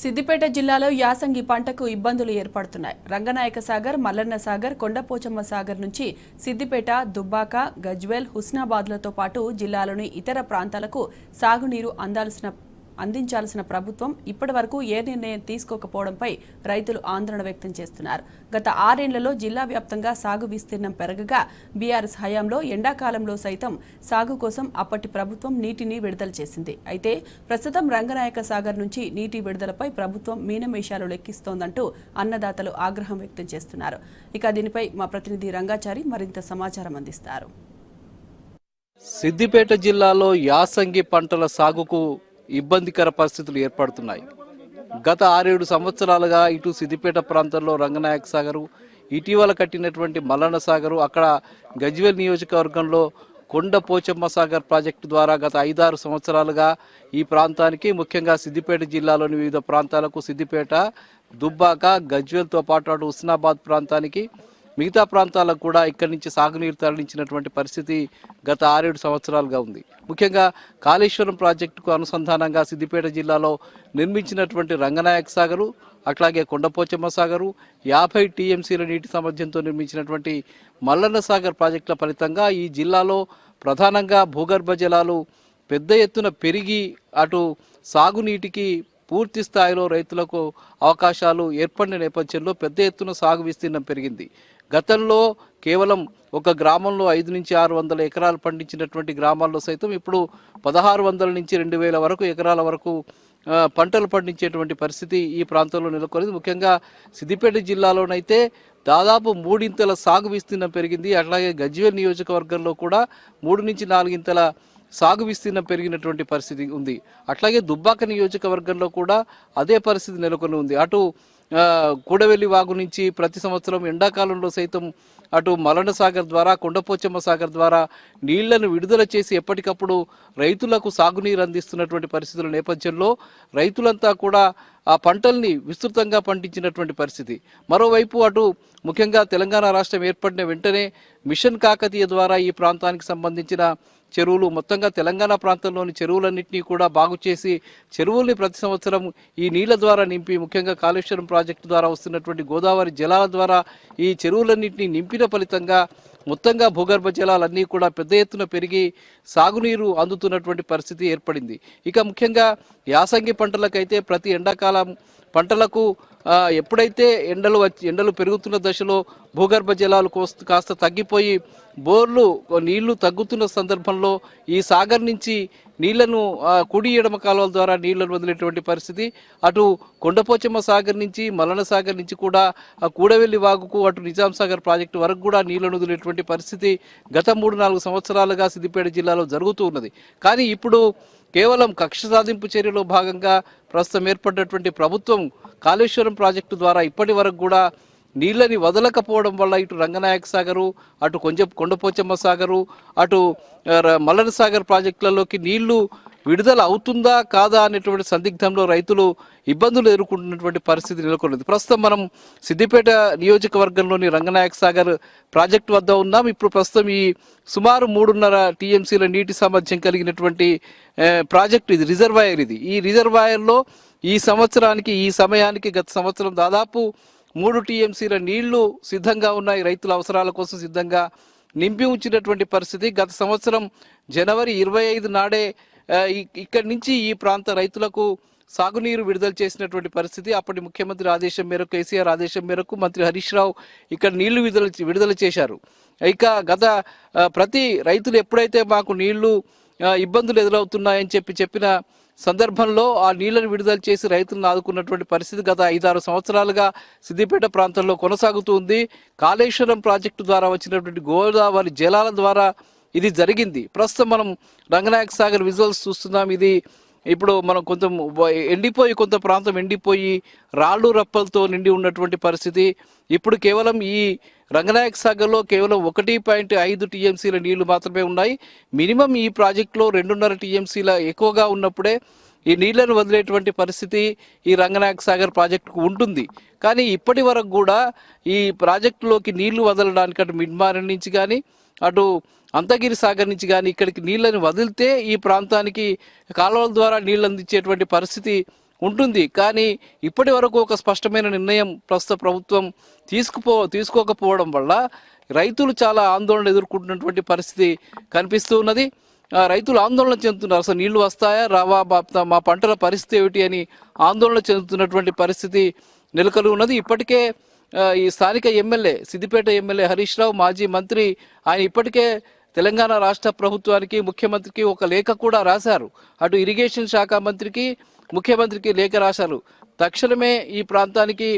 సిద్దిపేట జిల్లాలో యాసంగి పంటకు ఇబ్బందులు ఏర్పడుతున్నాయి. రంగనాయక సాగర్, మల్లన్న సాగర్, కొండపోచమ్మ సాగర్ నుంచి సిద్దిపేట, దుబ్బాక, గజ్వేల్, హుస్నాబాద్లతో పాటు జిల్లాలోని ఇతర ప్రాంతాలకు సాగునీరు అందించాల్సిన ప్రభుత్వం ఇప్పటివరకు ఏ నిర్ణయం తీసుకోకపోవడంపై రైతులు ఆందోళన వ్యక్తం చేస్తున్నారు. గత 6 ఏళ్లలో జిల్లా వ్యాప్తంగా సాగు విస్తీర్ణం పెరగగా బీఆర్ఎస్ హయాంలో ఎండాకాలంలో సైతం సాగు కోసం అప్పటి ప్రభుత్వం నీటిని విడుదల చేసింది. అయితే ప్రస్తుతం రంగనాయక సాగర్ నుంచి నీటి విడుదలపై ప్రభుత్వం మీనమేషాలు లెక్కిస్తోందంటూ అన్నదాతలు ఆగ్రహం వ్యక్తం చేస్తున్నారు. ఇక దీనిపై మా ప్రతినిధి రంగాచారి మరింత సమాచారం అందిస్తారు. సిద్దిపేట జిల్లాలో యాసంగి పంటల సాగుకు ఇబ్బందికర పరిస్థితులు ఏర్పడుతున్నాయి. గత 6-7 సంవత్సరాలుగా ఇటు సిద్దిపేట ప్రాంతంలో రంగనాయక సాగరు, ఇటీవల కట్టినటువంటి మల్లన్న సాగరు, అక్కడ గజ్వేల్ నియోజకవర్గంలో కొండపోచమ్మ సాగర్ ప్రాజెక్టు ద్వారా గత 5-6 సంవత్సరాలుగా ఈ ప్రాంతానికి, ముఖ్యంగా సిద్దిపేట జిల్లాలోని వివిధ ప్రాంతాలకు, సిద్దిపేట, దుబ్బాక, గజ్వేల్తో పాటు అటు హుస్నాబాద్ ప్రాంతానికి, మిగతా ప్రాంతాలకు కూడా ఇక్కడి నుంచి సాగునీరు తరలించినటువంటి పరిస్థితి గత 6-7 సంవత్సరాలుగా ఉంది. ముఖ్యంగా కాళేశ్వరం ప్రాజెక్టుకు అనుసంధానంగా సిద్దిపేట జిల్లాలో నిర్మించినటువంటి రంగనాయక సాగరు, అట్లాగే కొండపోచమ్మ సాగరు, 50 టీఎంసీల నీటి సామర్థ్యంతో నిర్మించినటువంటి మల్లన్న సాగర్ ప్రాజెక్టుల ఫలితంగా ఈ జిల్లాలో ప్రధానంగా భూగర్భ జలాలు పెద్ద ఎత్తున పెరిగి అటు సాగునీటికి పూర్తి స్థాయిలో రైతులకు అవకాశాలు ఏర్పడిన నేపథ్యంలో పెద్ద ఎత్తున సాగు విస్తీర్ణం పెరిగింది. గతంలో కేవలం ఒక గ్రామంలో 5 నుంచి 600 ఎకరాలు పండించినటువంటి గ్రామాల్లో సైతం ఇప్పుడు 1600 నుంచి 2000 వరకు ఎకరాల వరకు పంటలు పండించేటువంటి పరిస్థితి ఈ ప్రాంతంలో నెలకొంది. ముఖ్యంగా సిద్దిపేట జిల్లాలోనైతే దాదాపు 3 ఇంతల సాగు విస్తీర్ణం పెరిగింది. అట్లాగే గజ్వేల్ నియోజకవర్గంలో కూడా 3 నుంచి 4 ఇంతల సాగు విస్తీర్ణం పెరిగినటువంటి పరిస్థితి ఉంది. అట్లాగే దుబ్బాక నియోజకవర్గంలో కూడా అదే పరిస్థితి నెలకొని ఉంది. అటు కూడవెల్లి వాగు నుంచి ప్రతి సంవత్సరం ఎండాకాలంలో సైతం అటు మల్లన్న సాగర్ ద్వారా, కొండపోచమ్మ సాగర్ ద్వారా నీళ్లను విడుదల చేసి ఎప్పటికప్పుడు రైతులకు సాగునీరు అందిస్తున్నటువంటి పరిస్థితుల నేపథ్యంలో రైతులంతా కూడా ఆ పంటల్ని విస్తృతంగా పండించినటువంటి పరిస్థితి. మరోవైపు అటు ముఖ్యంగా తెలంగాణ రాష్ట్రం ఏర్పడిన వెంటనే మిషన్ కాకతీయ ద్వారా ఈ ప్రాంతానికి సంబంధించిన చెరువులు, మొత్తంగా తెలంగాణ ప్రాంతంలోని చెరువులన్నింటినీ కూడా బాగు చేసి చెరువుల్ని ప్రతి సంవత్సరం ఈ నీళ్ల ద్వారా నింపి, ముఖ్యంగా కాళేశ్వరం ప్రాజెక్టు ద్వారా వస్తున్నటువంటి గోదావరి జలాల ద్వారా ఈ చెరువులన్నింటినీ నింపిన ఫలితంగా మొత్తంగా భూగర్భ జలాలన్నీ కూడా పెద్ద ఎత్తున పెరిగి సాగునీరు అందుతున్నటువంటి పరిస్థితి ఏర్పడింది. ఇక ముఖ్యంగా యాసంగి పంటలకైతే ప్రతి ఎండాకాలం పంటలకు ఎప్పుడైతే ఎండలు పెరుగుతున్న దశలో భూగర్భ జలాలు కాస్త తగ్గిపోయి బోర్లు నీళ్లు తగ్గుతున్న సందర్భంలో ఈ సాగర్ నుంచి నీళ్లను కుడి ఎడమ కాలువల ద్వారా నీళ్లను వదిలేటువంటి పరిస్థితి, అటు కొండపోచమ్మ సాగర్ నుంచి, మల్లన్న సాగర్ నుంచి కూడా కూడవెల్లి వాగుకు, అటు నిజాం సాగర్ ప్రాజెక్టు వరకు కూడా నీళ్లను వదిలేటువంటి పరిస్థితి గత 3-4 సంవత్సరాలుగా సిద్దిపేట జిల్లాలో జరుగుతూ ఉన్నది. కానీ ఇప్పుడు కేవలం కక్ష సాధింపు చర్యలో భాగంగా ప్రస్తుతం ఏర్పడినటువంటి ప్రభుత్వం కాళేశ్వరం ప్రాజెక్టు ద్వారా ఇప్పటి వరకు కూడా నీళ్ళని వదలకపోవడం వల్ల ఇటు రంగనాయక సాగరు, అటు కొండపోచమ్మ సాగరు, అటు మల్లన్న సాగర్ ప్రాజెక్టులలోకి నీళ్లు విడుదల అవుతుందా కాదా అనేటువంటి సందిగ్ధంలో రైతులు ఇబ్బందులు ఎదుర్కొంటున్నటువంటి పరిస్థితి నెలకొన్నది. ప్రస్తుతం మనం సిద్దిపేట నియోజకవర్గంలోని రంగనాయక సాగర్ ప్రాజెక్టు వద్ద ఉన్నాం. ఇప్పుడు ప్రస్తుతం ఈ సుమారు 3.5 టీఎంసీల నీటి సామర్థ్యం కలిగినటువంటి ప్రాజెక్టు ఇది, రిజర్వాయర్ ఇది. ఈ రిజర్వాయర్లో ఈ సమయానికి గత సంవత్సరం దాదాపు 3 టీఎంసీల నీళ్లు సిద్ధంగా ఉన్నాయి. రైతుల అవసరాల కోసం సిద్ధంగా నింపి ఉంచినటువంటి పరిస్థితి. గత సంవత్సరం జనవరి 25 నాడే ఇక్కడి నుంచి ఈ ప్రాంత రైతులకు సాగునీరు విడుదల చేసినటువంటి పరిస్థితి. అప్పటి ముఖ్యమంత్రి ఆదేశం మేరకు, కేసీఆర్ ఆదేశం మేరకు మంత్రి హరీష్ రావు ఇక్కడ నీళ్లు విడుదల చేశారు. ఇక గత ప్రతి రైతులు ఎప్పుడైతే మాకు నీళ్లు ఇబ్బందులు ఎదురవుతున్నాయని చెప్పిన సందర్భంలో ఆ నీళ్లను విడుదల చేసి రైతులను ఆదుకున్నటువంటి పరిస్థితి గత 5-6 సంవత్సరాలుగా సిద్దిపేట ప్రాంతంలో కొనసాగుతూ ఉంది. కాళేశ్వరం ప్రాజెక్టు ద్వారా వచ్చినటువంటి గోదావరి జలాల ద్వారా ఇది జరిగింది. ప్రస్తుతం మనం రంగనాయక సాగర్ విజువల్స్ చూస్తున్నాం. ఇది ఇప్పుడు మనం కొంత ప్రాంతం ఎండిపోయి రాళ్ళు రప్పలతో నిండి ఉన్నటువంటి పరిస్థితి. ఇప్పుడు కేవలం ఈ రంగనాయక సాగర్లో కేవలం 1.5 టీఎంసీల నీళ్లు మాత్రమే ఉన్నాయి. మినిమం ఈ ప్రాజెక్టులో 2.5 టీఎంసీల ఎక్కువగా ఉన్నప్పుడే ఈ నీళ్లను వదిలేటువంటి పరిస్థితి ఈ రంగనాయక సాగర్ ప్రాజెక్టుకు ఉంటుంది. కానీ ఇప్పటి వరకు కూడా ఈ ప్రాజెక్టులోకి నీళ్లు వదలడానికి అటు మిడ్మార్ నుంచి కానీ, అటు అంతగిరి సాగర్ నుంచి కానీ ఇక్కడికి నీళ్లను వదిలితే ఈ ప్రాంతానికి కాలువల ద్వారా నీళ్లు అందించేటువంటి పరిస్థితి ఉంటుంది. కానీ ఇప్పటి వరకు ఒక స్పష్టమైన నిర్ణయం ప్రస్తుత ప్రభుత్వం తీసుకోకపోవడం వల్ల రైతులు చాలా ఆందోళన ఎదుర్కొంటున్నటువంటి పరిస్థితి కనిపిస్తూ ఉన్నది. రైతులు ఆందోళన చెందుతున్నారు. అసలు నీళ్లు వస్తాయా రావా, మా పంటల పరిస్థితి ఏమిటి అని ఆందోళన చెందుతున్నటువంటి పరిస్థితి నెలకొని ఉన్నది. ఇప్పటికే ఈ స్థానిక ఎమ్మెల్యే సిద్దిపేట ఎమ్మెల్యే హరీష్ రావు మాజీ మంత్రి ఆయన ఇప్పటికే తెలంగాణ రాష్ట్ర ప్రభుత్వానికి ముఖ్యమంత్రికి ఒక లేఖ కూడా రాశారు. అటు ఇరిగేషన్ శాఖ మంత్రికి ముఖ్యమంత్రికి లేఖ రాశారు. తక్షణమే ఈ ప్రాంతానికి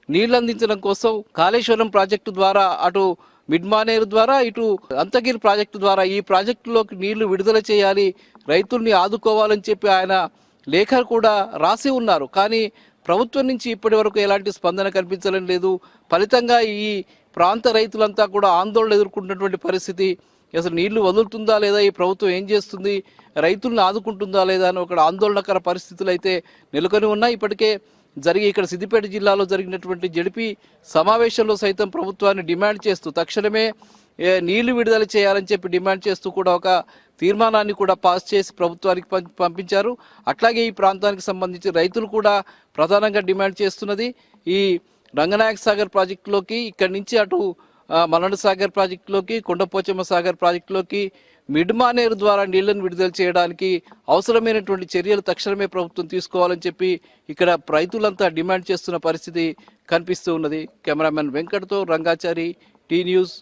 నీళ్లు అందించడం కోసం కాళేశ్వరం ప్రాజెక్టు ద్వారా అటు మిడ్మానేరు ద్వారా ఇటు అంతగిరి ప్రాజెక్టు ద్వారా ఈ ప్రాజెక్టులోకి నీళ్లు విడుదల చేయాలి, రైతుల్ని ఆదుకోవాలని చెప్పి ఆయన లేఖ కూడా రాసి ఉన్నారు. కానీ ప్రభుత్వం నుంచి ఇప్పటి వరకు ఎలాంటి స్పందన కనిపించడం లేదు. ఫలితంగా ఈ ప్రాంత రైతులంతా కూడా ఆందోళన ఎదుర్కొంటున్నటువంటి పరిస్థితి. అసలు నీళ్లు వదులుతుందా లేదా, ఈ ప్రభుత్వం ఏం చేస్తుంది, రైతులను ఆదుకుంటుందా లేదా అని ఒక ఆందోళనకర పరిస్థితులు అయితే నెలకొని ఉన్నాయి. ఇప్పటికే ఇక్కడ సిద్దిపేట జిల్లాలో జరిగినటువంటి జడిపి సమావేశంలో సైతం ప్రభుత్వాన్ని డిమాండ్ చేస్తూ తక్షణమే నీళ్లు విడుదల చేయాలని చెప్పి డిమాండ్ చేస్తూ కూడా ఒక తీర్మానాన్ని కూడా పాస్ చేసి ప్రభుత్వానికి పంపించారు. అట్లాగే ఈ ప్రాంతానికి సంబంధించి రైతులు కూడా ప్రధానంగా డిమాండ్ చేస్తున్నది ఈ రంగనాయక సాగర్ ప్రాజెక్టులోకి ఇక్కడి నుంచి అటు మల్లన్న సాగర్ ప్రాజెక్టులోకి కొండపోచమ్మ సాగర్ ప్రాజెక్టులోకి మిడ్మానేరు ద్వారా నీళ్లను విడుదల చేయడానికి అవసరమైనటువంటి చర్యలు తక్షణమే ప్రభుత్వం తీసుకోవాలని చెప్పి ఇక్కడ రైతులంతా డిమాండ్ చేస్తున్న పరిస్థితి కనిపిస్తూ ఉన్నది. కెమెరామెన్ వెంకట్తో రంగాచారి, టీ న్యూస్.